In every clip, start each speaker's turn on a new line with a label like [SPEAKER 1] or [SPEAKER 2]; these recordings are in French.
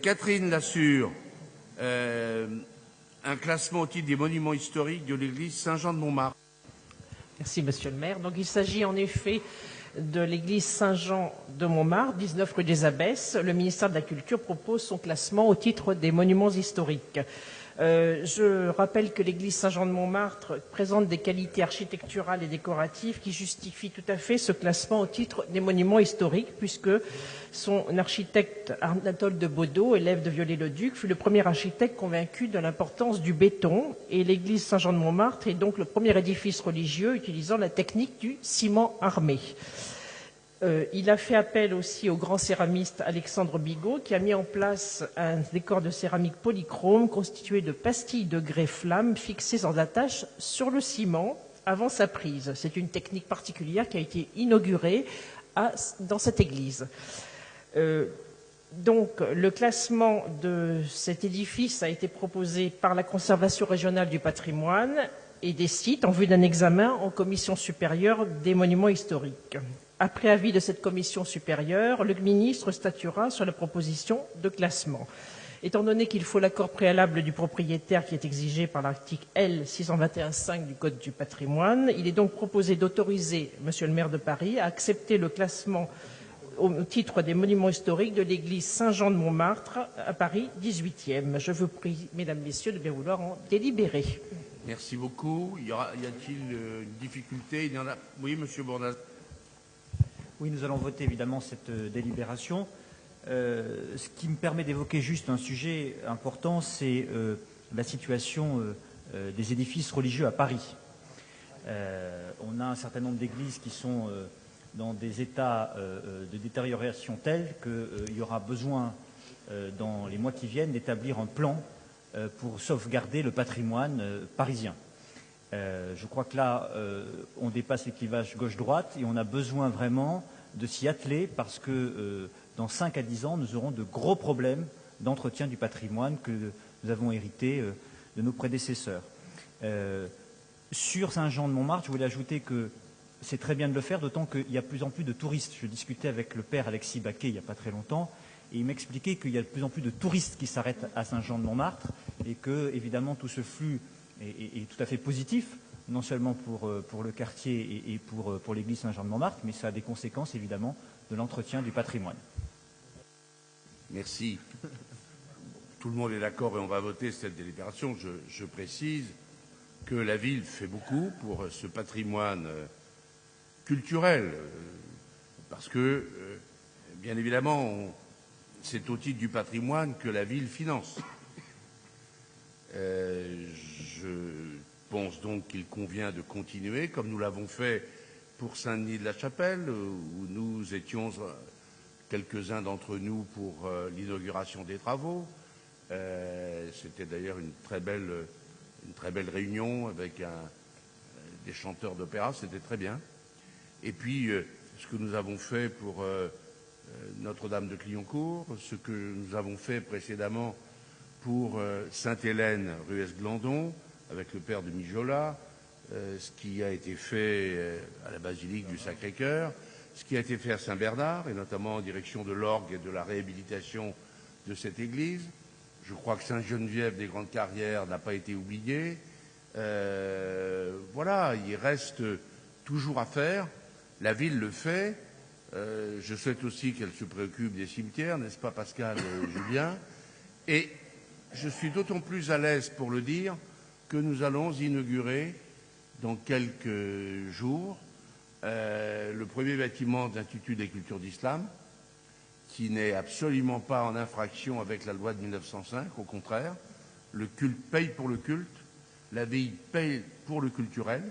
[SPEAKER 1] Catherine Lassure, un classement au titre des monuments historiques de l'église Saint-Jean-de-Montmartre.
[SPEAKER 2] Merci, Monsieur le maire. Donc, il s'agit en effet de l'église Saint-Jean de Montmartre, 19 rue des Abbesses. Le ministère de la Culture propose son classement au titre des monuments historiques. Je rappelle que l'église Saint-Jean de Montmartre présente des qualités architecturales et décoratives qui justifient tout à fait ce classement au titre des monuments historiques, puisque son architecte Anatole de Baudot, élève de Viollet-le-Duc, fut le premier architecte convaincu de l'importance du béton, et l'église Saint-Jean de Montmartre est donc le premier édifice religieux utilisant la technique du ciment armé. Il a fait appel aussi au grand céramiste Alexandre Bigot, qui a mis en place un décor de céramique polychrome constitué de pastilles de grès flamme fixées sans attache sur le ciment avant sa prise. C'est une technique particulière qui a été inaugurée dans cette église. Donc, le classement de cet édifice a été proposé par la Conservation régionale du patrimoine et des sites en vue d'un examen en commission supérieure des monuments historiques. Après avis de cette commission supérieure, le ministre statuera sur la proposition de classement. Étant donné qu'il faut l'accord préalable du propriétaire qui est exigé par l'article L. 621-5 du Code du patrimoine, il est donc proposé d'autoriser Monsieur le maire de Paris à accepter le classement au titre des monuments historiques de l'église Saint-Jean de Montmartre à Paris 18e. Je vous prie, mesdames, messieurs, de bien vouloir en délibérer.
[SPEAKER 1] Merci beaucoup. Y a-t-il une difficulté? Il y en a. Oui, Monsieur Bournas.
[SPEAKER 3] Oui, nous allons voter évidemment cette délibération. Ce qui me permet d'évoquer juste un sujet important, c'est la situation des édifices religieux à Paris. On a un certain nombre d'églises qui sont dans des états de détérioration tels qu'il y aura besoin, dans les mois qui viennent, d'établir un plan pour sauvegarder le patrimoine parisien. Je crois que là, on dépasse les clivages gauche-droite et on a besoin vraiment de s'y atteler parce que dans 5 à 10 ans, nous aurons de gros problèmes d'entretien du patrimoine que nous avons hérité de nos prédécesseurs. Sur Saint-Jean-de-Montmartre, je voulais ajouter que c'est très bien de le faire, d'autant qu'il y a de plus en plus de touristes. Je discutais avec le père Alexis Baquet il n'y a pas très longtemps, et il m'expliquait qu'il y a de plus en plus de touristes qui s'arrêtent à Saint-Jean-de-Montmartre, et que, évidemment, tout ce flux est tout à fait positif, non seulement pour le quartier et pour l'église Saint-Jean-de-Montmartre, mais ça a des conséquences, évidemment, de l'entretien du patrimoine.
[SPEAKER 1] Merci. Tout le monde est d'accord et on va voter cette délibération. Je précise que la ville fait beaucoup pour ce patrimoine culturel, parce que, bien évidemment, c'est au titre du patrimoine que la ville finance. Je pense donc qu'il convient de continuer, comme nous l'avons fait pour Saint-Denis-de-la-Chapelle, où nous étions quelques-uns d'entre nous pour l'inauguration des travaux. C'était d'ailleurs une très belle réunion avec des chanteurs d'opéra, c'était très bien. Et puis, ce que nous avons fait pour Notre-Dame de Clignancourt, ce que nous avons fait précédemment pour Sainte-Hélène, rue Esglandon, avec le père de Mijola, ce qui a été fait à la basilique du Sacré-Cœur, ce qui a été fait à Saint-Bernard, et notamment en direction de l'orgue et de la réhabilitation de cette église. Je crois que Sainte-Geneviève des Grandes Carrières n'a pas été oubliée. Voilà, il reste toujours à faire. La ville le fait. Je souhaite aussi qu'elle se préoccupe des cimetières, n'est-ce pas Pascal Julien? Et je suis d'autant plus à l'aise pour le dire que nous allons inaugurer dans quelques jours le premier bâtiment de l'Institut des cultures d'islam, qui n'est absolument pas en infraction avec la loi de 1905, au contraire. Le culte paye pour le culte, la ville paye pour le culturel,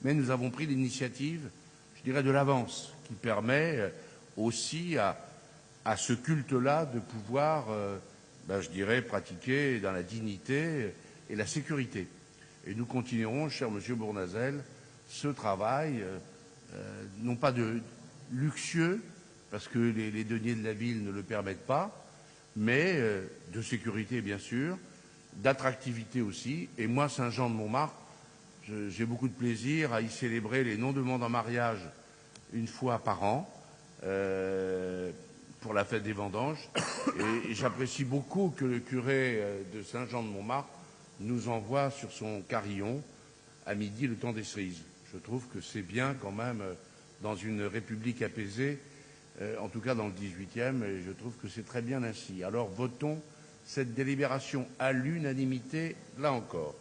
[SPEAKER 1] mais nous avons pris l'initiative, je dirais, de l'avance, qui permet aussi à ce culte-là de pouvoir, je dirais, pratiquer dans la dignité et la sécurité. Et nous continuerons, cher Monsieur Bournazel, ce travail, non pas de luxueux, parce que les deniers de la ville ne le permettent pas, mais de sécurité, bien sûr, d'attractivité aussi. Et moi, Saint-Jean-de-Montmartre, j'ai beaucoup de plaisir à y célébrer les non-demandes en mariage une fois par an, pour la fête des vendanges. Et j'apprécie beaucoup que le curé de Saint-Jean-de-Montmartre nous envoie sur son carillon à midi le temps des cerises. Je trouve que c'est bien quand même dans une république apaisée, en tout cas dans le 18e, et je trouve que c'est très bien ainsi. Alors votons cette délibération à l'unanimité, là encore.